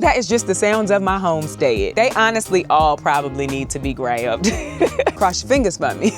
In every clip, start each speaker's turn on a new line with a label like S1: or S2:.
S1: That is just the sounds of my homestead. They honestly all probably need to be grabbed. Cross your fingers for me.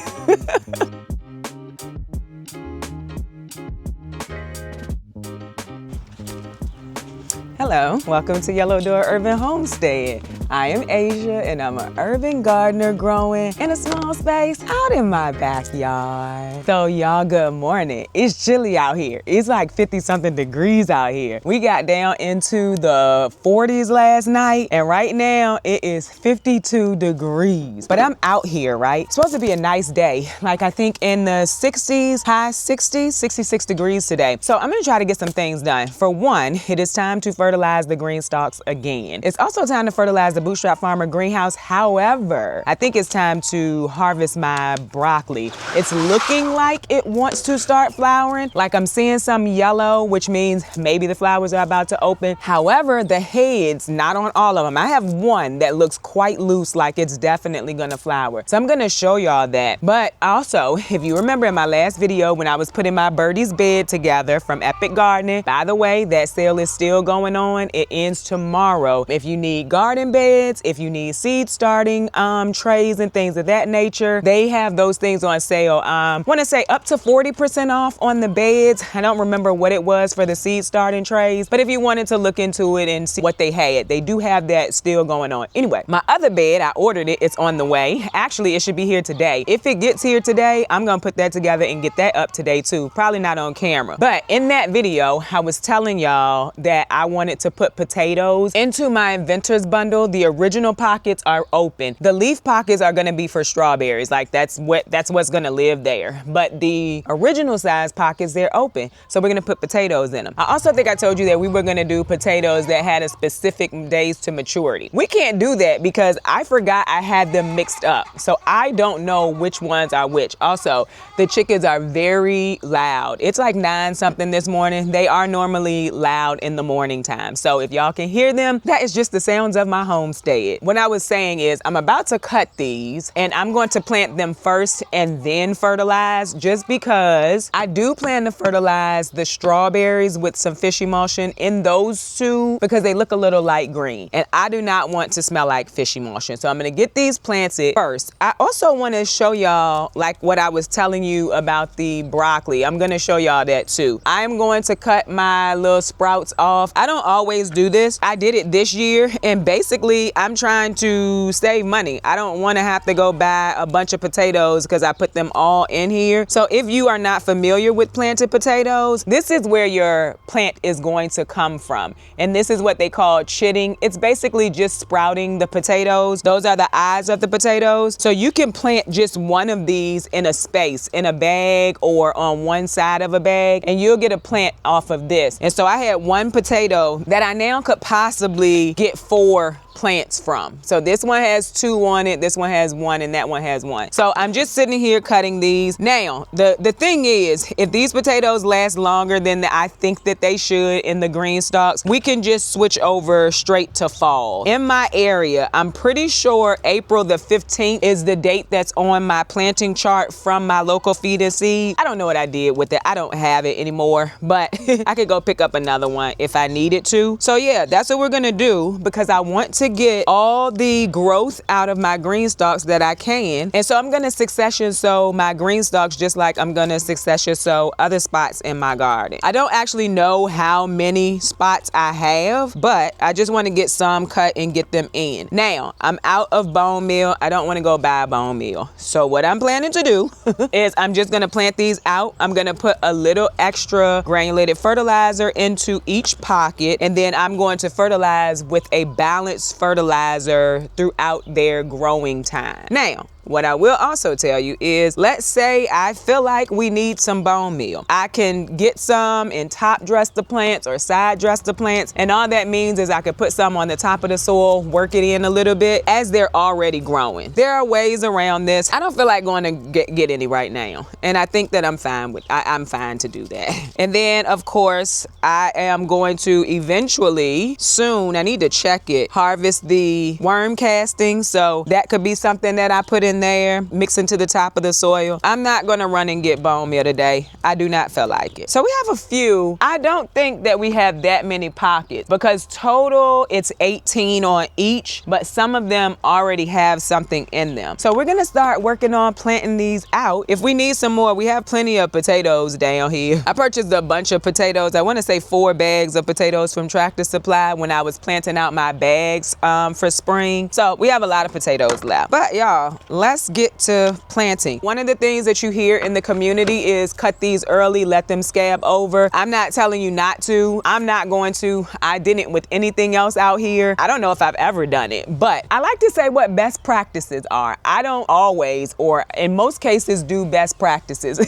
S1: Hello, welcome to Yellow Door Urban Homestead. I am Asia and I'm an urban gardener growing in a small space out in my backyard. So y'all, good morning. It's chilly out here. It's like 50-something degrees out here. We got down into the 40s last night and right now it is 52 degrees. But I'm out here, right? It's supposed to be a nice day. Like I think in the 60s, high 60s, 66 degrees today. So I'm gonna try to get some things done. For one, it is time to fertilize the Greenstalks again. It's also time to fertilize the Bootstrap Farmer greenhouse. However, I think it's time to harvest my broccoli. It's looking like it wants to start flowering. Like I'm seeing some yellow, which means maybe the flowers are about to open. However, the heads, not on all of them. I have one that looks quite loose, like it's definitely gonna flower. So I'm gonna show y'all that. But also, if you remember in my last video when I was putting my birdie's bed together from Epic Gardening, by the way, that sale is still going on. It ends tomorrow. If you need garden beds, if you need seed starting trays and things of that nature, they have those things on sale. Want to say up to 40% off on the beds. I don't remember what it was for the seed starting trays, but if you wanted to look into it and see what they had, they do have that still going on. Anyway, my other bed, I ordered it. It's on the way. Actually, it should be here today. If it gets here today, I'm gonna put that together and get that up today too. Probably not on camera, but in that video, I was telling y'all that I wanted to put potatoes into my inventor's bundle. The original pockets are open. The leaf pockets are gonna be for strawberries. Like that's what's gonna live there. But the original size pockets, they're open. So we're gonna put potatoes in them. I also think I told you that we were gonna do potatoes that had a specific days to maturity. We can't do that because I forgot I had them mixed up. So I don't know which ones are which. Also, the chickens are very loud. It's like 9-something this morning. They are normally loud in the morning time. So if y'all can hear them, that is just the sounds of my homestead. What I was saying is I'm about to cut these and I'm going to plant them first and then fertilize, just because I do plan to fertilize the strawberries with some fish emulsion in those two because they look a little light green and I do not want to smell like fish emulsion. So I'm gonna get these planted first. I also want to show y'all like what I was telling you about the broccoli. I'm gonna show y'all that too. I'm going to cut my little sprouts off. I don't always do this. I did it this year and basically I'm trying to save money. I don't want to have to go buy a bunch of potatoes because I put them all in here. So if you are not familiar with planted potatoes, this is where your plant is going to come from. And this is what they call chitting. It's basically just sprouting the potatoes. Those are the eyes of the potatoes. So you can plant just one of these in a space, in a bag or on one side of a bag, and you'll get a plant off of this. And so I had one potato that I now could possibly get 4 plants from. So this one has 2 on it, this one has 1, and that one has 1. So I'm just sitting here cutting these. Now, the thing is, if these potatoes last longer than I think that they should in the Greenstalks, we can just switch over straight to fall. In my area, I'm pretty sure April the 15th is the date that's on my planting chart from my local feed and seed. I don't know what I did with it. I don't have it anymore, but I could go pick up another one if I needed to. So yeah, that's what we're gonna do because I want to get all the growth out of my Greenstalks that I can. And so I'm gonna succession sow my Greenstalks just like I'm gonna succession sow other spots in my garden. I don't actually know how many spots I have, but I just wanna get some cut and get them in. Now, I'm out of bone meal. I don't wanna go buy bone meal. So what I'm planning to do is I'm just gonna plant these out. I'm gonna put a little extra granulated fertilizer into each pocket, and then I'm going to fertilize with a balanced fertilizer throughout their growing time. Now, what I will also tell you is, let's say I feel like we need some bone meal. I can get some and top dress the plants or side dress the plants. And all that means is I could put some on the top of the soil, work it in a little bit as they're already growing. There are ways around this. I don't feel like going to get any right now. And I think that I'm fine with, I'm fine to do that. And then of course, I am going to eventually soon, I need to check it, harvest the worm casting. So that could be something that I put in in there, mix into the top of the soil. I'm not gonna run and get bone meal today. I do not feel like it. So we have a few. I don't think that we have that many pockets because total it's 18 on each, but some of them already have something in them. So we're gonna start working on planting these out. If we need some more, we have plenty of potatoes down here. I purchased a bunch of potatoes. I wanna say 4 bags of potatoes from Tractor Supply when I was planting out my bags for spring. So we have a lot of potatoes left. But y'all, let's get to planting. One of the things that you hear in the community is cut these early, let them scab over. I'm not telling you not to. I'm not going to. I didn't with anything else out here. I don't know if I've ever done it, but I like to say what best practices are. I don't always, or in most cases, do best practices.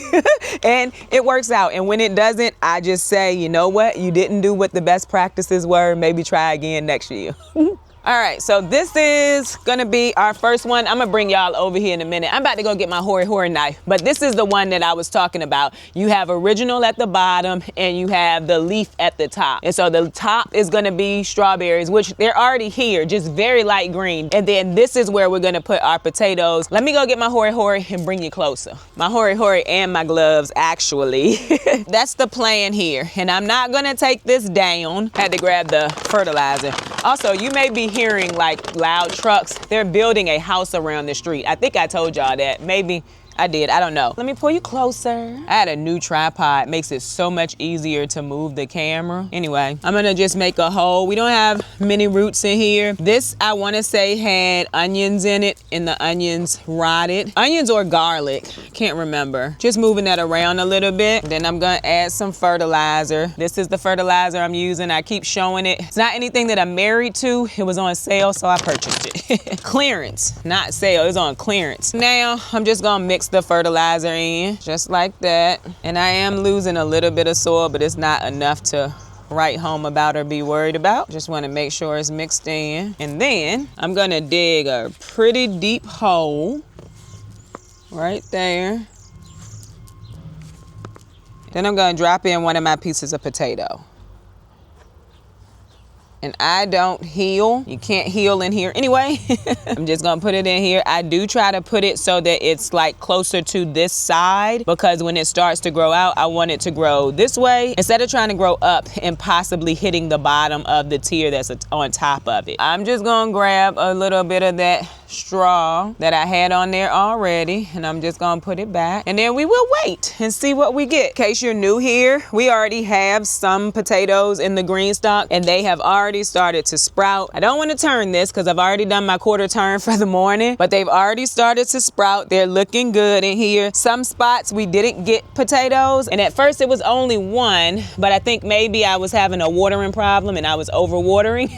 S1: And it works out. And when it doesn't, I just say, you know what? You didn't do what the best practices were. Maybe try again next year. All right, so this is gonna be our first one. I'm gonna bring y'all over here in a minute. I'm about to go get my hori knife, but this is the one that I was talking about. You have original at the bottom and you have the leaf at the top. And so the top is gonna be strawberries, which they're already here, just very light green. And then this is where we're gonna put our potatoes. Let me go get my hori and bring you closer. My hori and my gloves, actually. That's the plan here. And I'm not gonna take this down. Had to grab the fertilizer. Also, you may be hearing like loud trucks. They're building a house around the street. I think I told y'all that. Maybe I did, I don't know. Let me pull you closer. I had a new tripod, makes it so much easier to move the camera. Anyway, I'm gonna just make a hole. We don't have many roots in here. This, I wanna say, had onions in it and the onions rotted. Onions or garlic, can't remember. Just moving that around a little bit. Then I'm gonna add some fertilizer. This is the fertilizer I'm using. I keep showing it. It's not anything that I'm married to. It was on sale, so I purchased it. Clearance, not sale, it's on clearance. Now, I'm just gonna mix the fertilizer in just like that, and I am losing a little bit of soil, but it's not enough to write home about or be worried about. Just want to make sure it's mixed in, and then I'm gonna dig a pretty deep hole right there. Then I'm gonna drop in one of my pieces of potato. And I don't heal. You can't heal in here anyway. I'm just gonna put it in here. I do try to put it so that it's like closer to this side, because when it starts to grow out, I want it to grow this way instead of trying to grow up and possibly hitting the bottom of the tier that's on top of it. I'm just gonna grab a little bit of that straw that I had on there already, and I'm just gonna put it back, and then we will wait and see what we get. In case you're new here, we already have some potatoes in the Greenstalk, and they have already started to sprout. I don't want to turn this because I've already done my quarter turn for the morning, but they've already started to sprout. They're looking good in here. Some spots we didn't get potatoes, and at first it was only one, but I think maybe I was having a watering problem and I was over watering.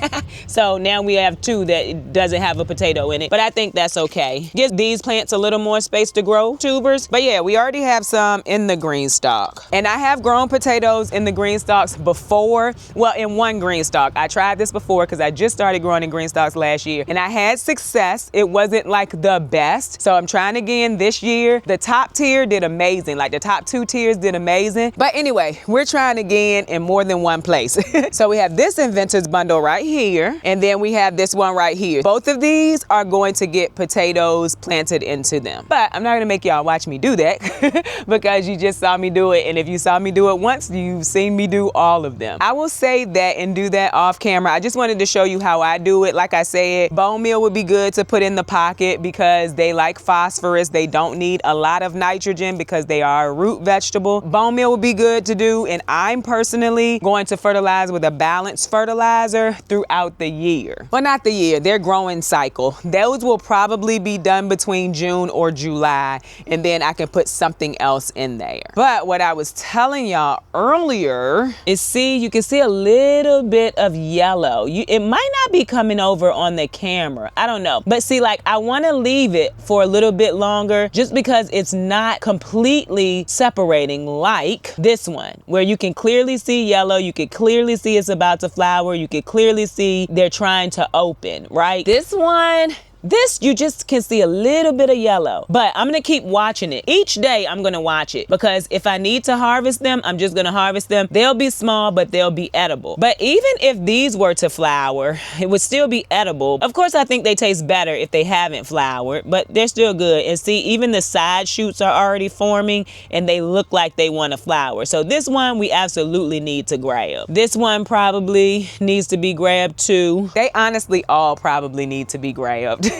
S1: So now we have 2 that doesn't have a potato in it, but I think that's okay. Gives these plants a little more space to grow tubers. But yeah, we already have some in the Greenstalk, and I have grown potatoes in the Greenstalks before. Well, in one Greenstalk. I tried this before because I just started growing in Greenstalks last year, and I had success. It wasn't like the best, so I'm trying again this year. The top tier did amazing, like the top 2 tiers did amazing. But anyway, we're trying again in more than one place. So we have this Inventor's Bundle right here, and then we have this one right here. Both of these are going to get potatoes planted into them, but I'm not gonna make y'all watch me do that because you just saw me do it, and if you saw me do it once, you've seen me do all of them. I will say that and do that off camera. I just wanted to show you how I do it. Like I said, bone meal would be good to put in the pocket because they like phosphorus. They don't need a lot of nitrogen because they are a root vegetable. Bone meal would be good to do, and I'm personally going to fertilize with a balanced fertilizer throughout the year. Well, not the year, their growing cycle. Those will probably be done between June or July, and then I can put something else in there. But what I was telling y'all earlier is, see, you can see a little bit of yellow. It might not be coming over on the camera, I don't know, but see, like, I want to leave it for a little bit longer just because it's not completely separating like this one, where you can clearly see yellow, you can clearly see it's about to flower, you can clearly see they're trying to open, right? This one, This, you just can see a little bit of yellow, but I'm gonna keep watching it. Each day I'm gonna watch it, because if I need to harvest them, I'm just gonna harvest them. They'll be small, but they'll be edible. But even if these were to flower, it would still be edible. Of course, I think they taste better if they haven't flowered, but they're still good. And see, even the side shoots are already forming and they look like they want to flower. So this one we absolutely need to grab. This one probably needs to be grabbed too. They honestly all probably need to be grabbed.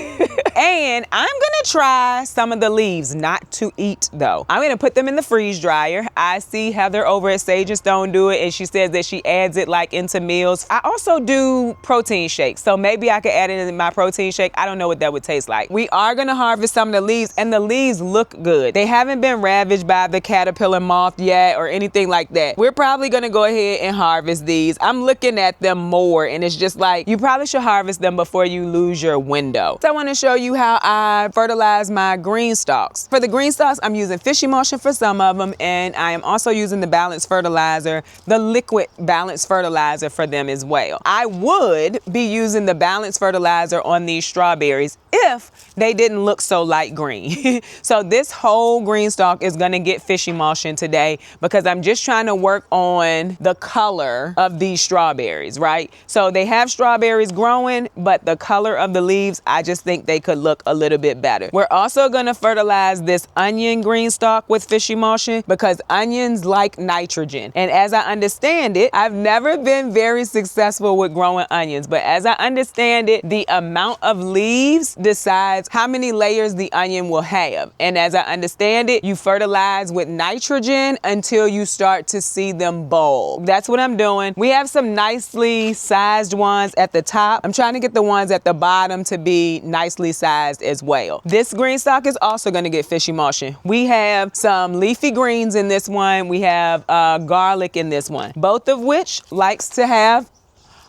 S1: And I'm gonna try some of the leaves, not to eat though. I'm gonna put them in the freeze dryer. I see Heather over at Sage and Stone do it, and she says that she adds it like into meals. I also do protein shakes, so maybe I could add it in my protein shake. I don't know what that would taste like. We are gonna harvest some of the leaves, and the leaves look good. They haven't been ravaged by the caterpillar moth yet or anything like that. We're probably gonna go ahead and harvest these. I'm looking at them more, and it's just like, you probably should harvest them before you lose your window. So I wanna show you how I fertilize my green stalks. For the green stalks, I'm using fish emulsion for some of them, and I am also using the balanced fertilizer, the liquid balanced fertilizer for them as well. I would be using the balanced fertilizer on these strawberries if they didn't look so light green. So this whole green stalk is gonna get fish emulsion today, because I'm just trying to work on the color of these strawberries, right? So they have strawberries growing, but the color of the leaves, I just think they could look a little bit better. We're also gonna fertilize this onion green stalk with fish emulsion, because onions like nitrogen. And as I understand it, I've never been very successful with growing onions, but as I understand it, the amount of leaves decides how many layers the onion will have. And as I understand it, you fertilize with nitrogen until you start to see them bulb. That's what I'm doing. We have some nicely sized ones at the top. I'm trying to get the ones at the bottom to be nicely sized as well. This green stalk is also going to get fish emulsion. We have some leafy greens in this one. We have garlic in this one, both of which likes to have,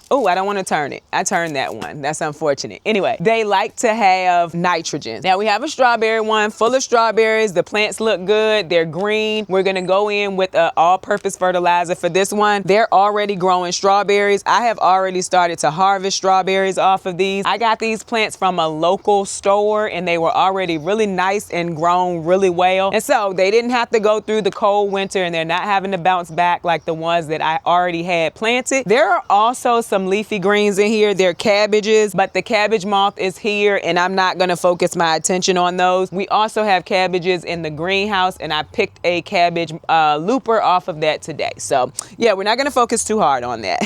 S1: oh, I don't want to turn it. I turned that one. That's unfortunate. Anyway, they like to have nitrogen. Now we have a strawberry one full of strawberries. The plants look good. They're green. We're going to go in with an all-purpose fertilizer for this one. They're already growing strawberries. I have already started to harvest strawberries off of these. I got these plants from a local store, and they were already really nice and grown really well. And so they didn't have to go through the cold winter, and they're not having to bounce back like the ones that I already had planted. There are also some leafy greens in here. They're cabbages, but the cabbage moth is here, and I'm not going to focus my attention on those. We also have cabbages in the greenhouse, and I picked a cabbage looper off of that today. So yeah, we're not going to focus too hard on that.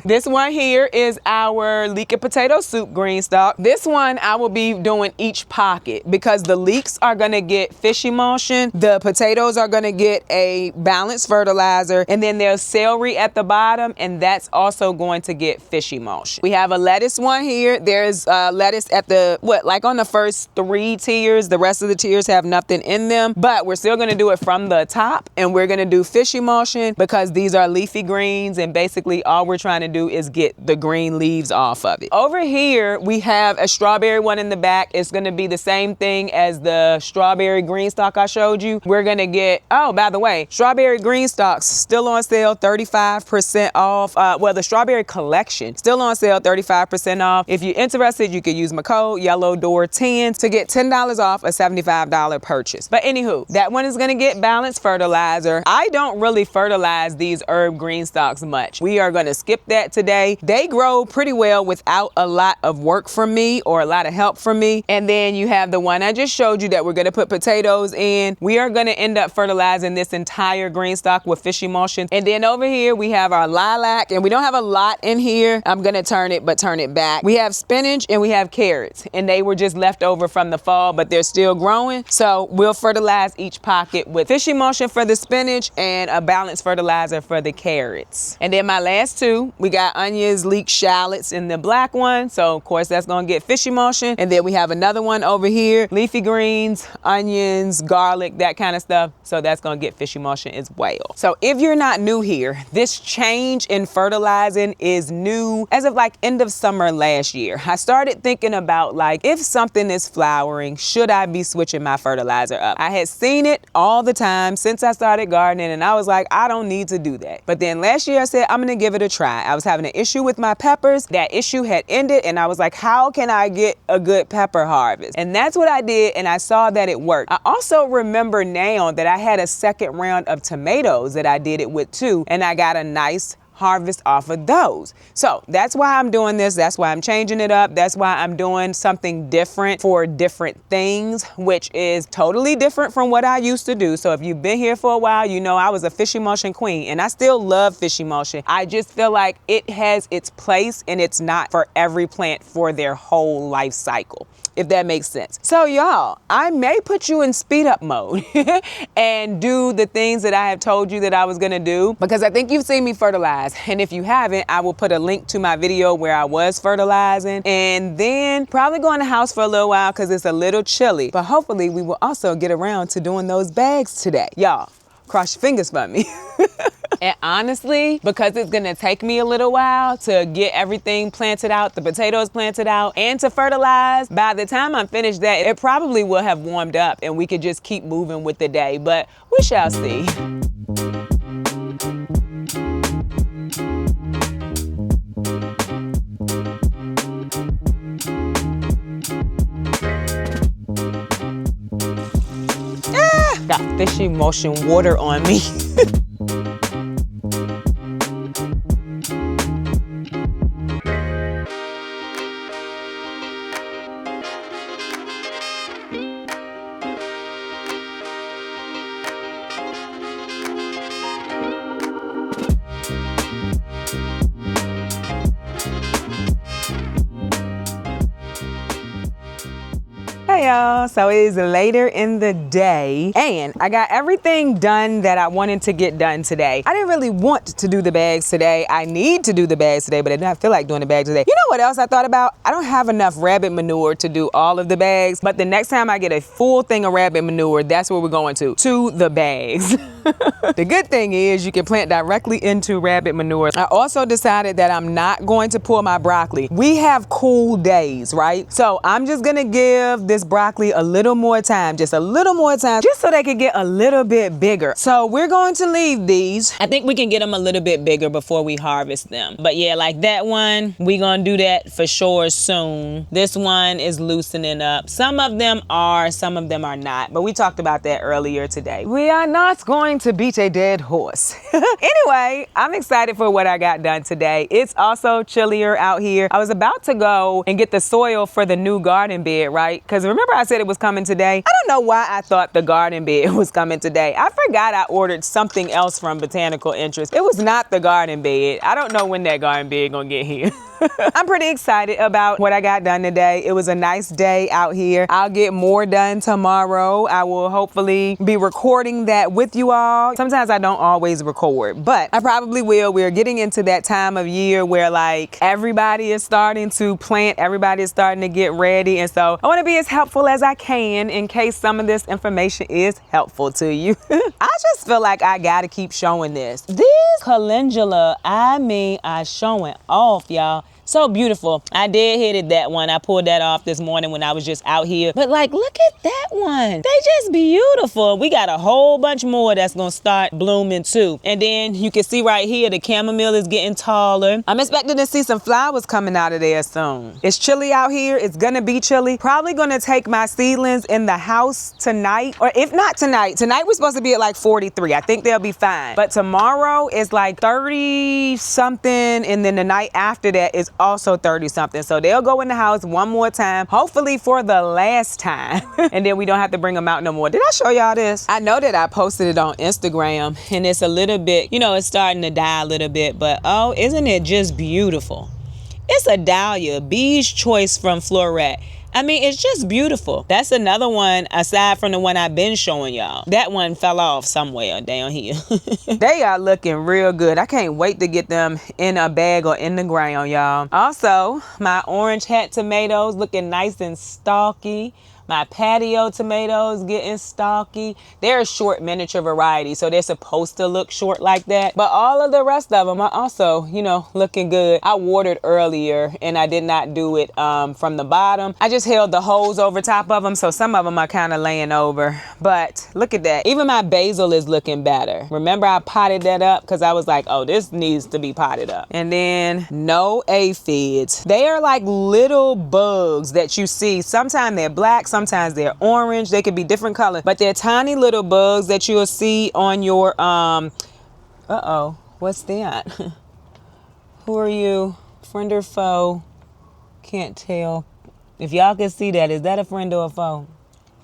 S1: This one here is our leek and potato soup green stalk. This one I will be doing each pocket, because the leeks are going to get fish emulsion, the potatoes are going to get a balanced fertilizer, and then there's celery at the bottom, and that's also going to get fish emulsion. We have a lettuce one here. There's lettuce at the, like on the first 3 tiers. The rest of the tiers have nothing in them, but we're still going to do it from the top, and we're going to do fish emulsion because these are leafy greens, and basically all we're trying to do is get the green leaves off of it. Over here, we have a strawberry one in the back. It's going to be the same thing as the strawberry green stalk I showed you. We're going to get, oh, by the way, strawberry green stalks still on sale, 35% off. Well, the strawberry collection still on sale, 35% off. If you're interested, you could use my code YellowDoor10 to get $10 off a $75 purchase. But anywho, that one is going to get balanced fertilizer. I don't really fertilize these herb green stalks much. We are going to skip that today. They grow pretty well without a lot of work from me or a lot of help from me. And then you have the one I just showed you that we're going to put potatoes in. We are going to end up fertilizing this entire green stalk with fish emulsion. And then over here we have our lilac, and we don't have a lot in here. I'm going to turn it back. We have spinach and we have carrots, and they were just left over from the fall, but they're still growing. So we'll fertilize each pocket with fish emulsion for the spinach and a balanced fertilizer for the carrots. And then my last two, we got onions, leeks, shallots in the black one. So of course that's going to get fish emulsion. And then we have another one over here, leafy greens, onions, garlic, that kind of stuff. So that's going to get fish emulsion as well. So if you're not new here, this change in fertilizing is was new as of like end of summer last year. I started thinking about like, if something is flowering, should I be switching my fertilizer up? I had seen it all the time since I started gardening, and I was like, I don't need to do that. But then last year I said, I'm gonna give it a try. I was having an issue with my peppers. That issue had ended, and I was like, how can I get a good pepper harvest? And that's what I did, and I saw that it worked. I also remember now that I had a second round of tomatoes that I did it with too, and I got a nice harvest off of those. So that's why I'm doing this. That's why I'm changing it up. That's why I'm doing something different for different things, which is totally different from what I used to do. So if you've been here for a while, you know I was a fish emulsion queen, and I still love fish emulsion. I just feel like it has its place, and it's not for every plant for their whole life cycle, if that makes sense. So y'all, I may put you in speed up mode and do the things that I have told you that I was gonna do, because I think you've seen me fertilize. And if you haven't, I will put a link to my video where I was fertilizing, and then probably go in the house for a little while because it's a little chilly. But hopefully we will also get around to doing those bags today. Y'all, cross your fingers for me. And honestly, because it's gonna take me a little while to get everything planted out, the potatoes planted out, and to fertilize, by the time I'm finished that, it probably will have warmed up and we could just keep moving with the day, but we shall see. Got fish emulsion water on me. Hey y'all, so it is later in the day and I got everything done that I wanted to get done today. I didn't really want to do the bags today. I need to do the bags today, but I didn't feel like doing the bags today. You know what else I thought about? I don't have enough rabbit manure to do all of the bags, but the next time I get a full thing of rabbit manure, that's where we're going to the bags. The good thing is you can plant directly into rabbit manure. I also decided that I'm not going to pull my broccoli. We have cool days, right? So I'm just gonna give this broccoli a little more time, just a little more time, just so they could get a little bit bigger. So we're going to leave these. I think we can get them a little bit bigger before we harvest them. But yeah, like that one, we gonna do that for sure soon. This one is loosening up. Some of them are, some of them are not. But we talked about that earlier today. We are not going to beat a dead horse. Anyway, I'm excited for what I got done today. It's also chillier out here. I was about to go and get the soil for the new garden bed, right? Because remember I said it was coming today? I don't know why I thought the garden bed was coming today. I forgot I ordered something else from Botanical Interest. It was not the garden bed. I don't know when that garden bed gonna get here. I'm pretty excited about what I got done today. It was a nice day out here. I'll get more done tomorrow. I will hopefully be recording that with you all. Sometimes I don't always record, but I probably will. We're getting into that time of year where like everybody is starting to plant, everybody is starting to get ready. And so I want to be as helpful as I can in case some of this information is helpful to you. I just feel like I gotta keep showing this. This calendula, I mean, I showing off, y'all. So beautiful. I did hit it, that one. I pulled that off this morning when I was just out here. But like, look at that one. They just beautiful. We got a whole bunch more that's gonna start blooming too. And then you can see right here, the chamomile is getting taller. I'm expecting to see some flowers coming out of there soon. It's chilly out here. It's gonna be chilly. Probably gonna take my seedlings in the house tonight. Or if not tonight we're supposed to be at like 43. I think they'll be fine. But tomorrow is like 30 something. And then the night after that is also 30 something. So they'll go in the house one more time, hopefully for the last time. And then we don't have to bring them out no more. Did I show y'all this? I know that I posted it on Instagram and it's a little bit, you know, it's starting to die a little bit, but oh, isn't it just beautiful? It's a dahlia, Bee's Choice from Floret. I mean, it's just beautiful. That's another one aside from the one I've been showing y'all. That one fell off somewhere down here. They are looking real good. I can't wait to get them in a bag or in the ground, y'all. Also, my orange hat tomatoes looking nice and stalky. My patio tomatoes getting stalky. They're a short miniature variety, so they're supposed to look short like that. But all of the rest of them are also, you know, looking good. I watered earlier and I did not do it from the bottom. I just held the hose over top of them, so some of them are kind of laying over. But look at that. Even my basil is looking better. Remember I potted that up because I was like, oh, this needs to be potted up. And then no aphids. They are like little bugs that you see. Sometimes they're black, sometimes they're orange. They could be different colors, but they're tiny little bugs that you'll see on your, what's that? Who are you? Friend or foe? Can't tell. If y'all can see that, is that a friend or a foe?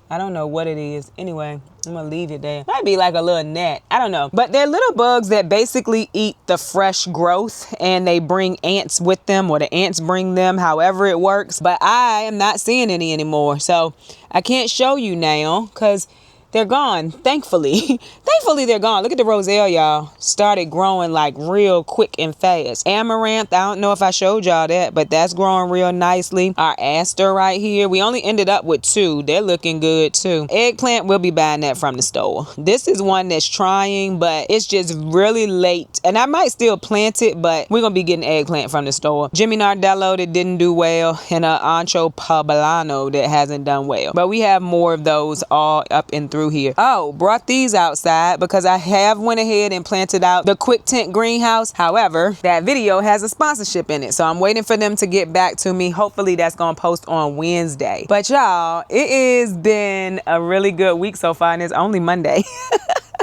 S1: I don't know what it is. Anyway, I'm gonna leave it there. Might be like a little net. I don't know. But they're little bugs that basically eat the fresh growth and they bring ants with them, or the ants bring them, however it works. But I am not seeing any anymore. So I can't show you now because they're gone, thankfully. Thankfully, they're gone. Look at the roselle, y'all. Started growing like real quick and fast. Amaranth, I don't know if I showed y'all that, but that's growing real nicely. Our aster right here, we only ended up with 2. They're looking good too. Eggplant, we'll be buying that from the store. This is one that's trying, but it's just really late. And I might still plant it, but we're going to be getting eggplant from the store. Jimmy Nardello that didn't do well, and an Ancho Poblano that hasn't done well. But we have more of those all up and through here. Oh, brought these outside because I have went ahead and planted out the quick tent greenhouse. However, that video has a sponsorship in it, so I'm waiting for them to get back to me. Hopefully that's gonna post on Wednesday. But y'all, it has been a really good week so far, and it's only Monday.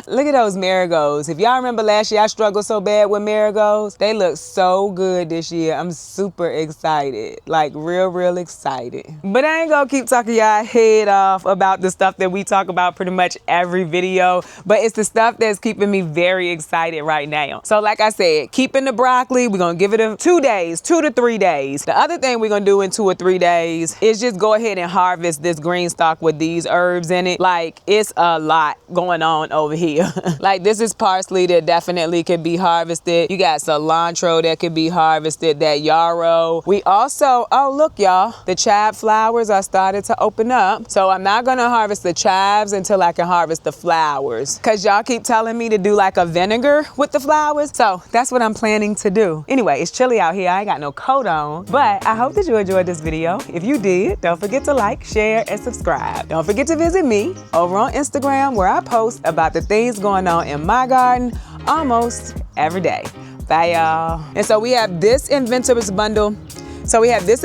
S1: Look at those marigolds. If y'all remember last year, I struggled so bad with marigolds. They look so good this year. I'm super excited, like real excited. But I ain't gonna keep talking y'all head off about the stuff that we talk about pretty much every video, but it's the stuff that's keeping me very excited right now. So like I said, keeping the broccoli, we're gonna give it 2 days, 2 to 3 days. The other thing we're gonna do in 2 or 3 days is just go ahead and harvest this Greenstalk with these herbs in it. Like, it's a lot going on over here. Like, this is parsley that definitely could be harvested. You got cilantro that could be harvested, that yarrow. We also, oh look y'all, the chive flowers are started to open up. So I'm not gonna harvest the chives until I can harvest the flowers, because y'all keep telling me to do like a vinegar with the flowers. So that's what I'm planning to do. Anyway, it's chilly out here. I ain't got no coat on, but I hope that you enjoyed this video. If you did, don't forget to like, share, and subscribe. Don't forget to visit me over on Instagram, where I post about the things going on in my garden almost every day. Bye y'all. And so we have this inventors bundle. So we have this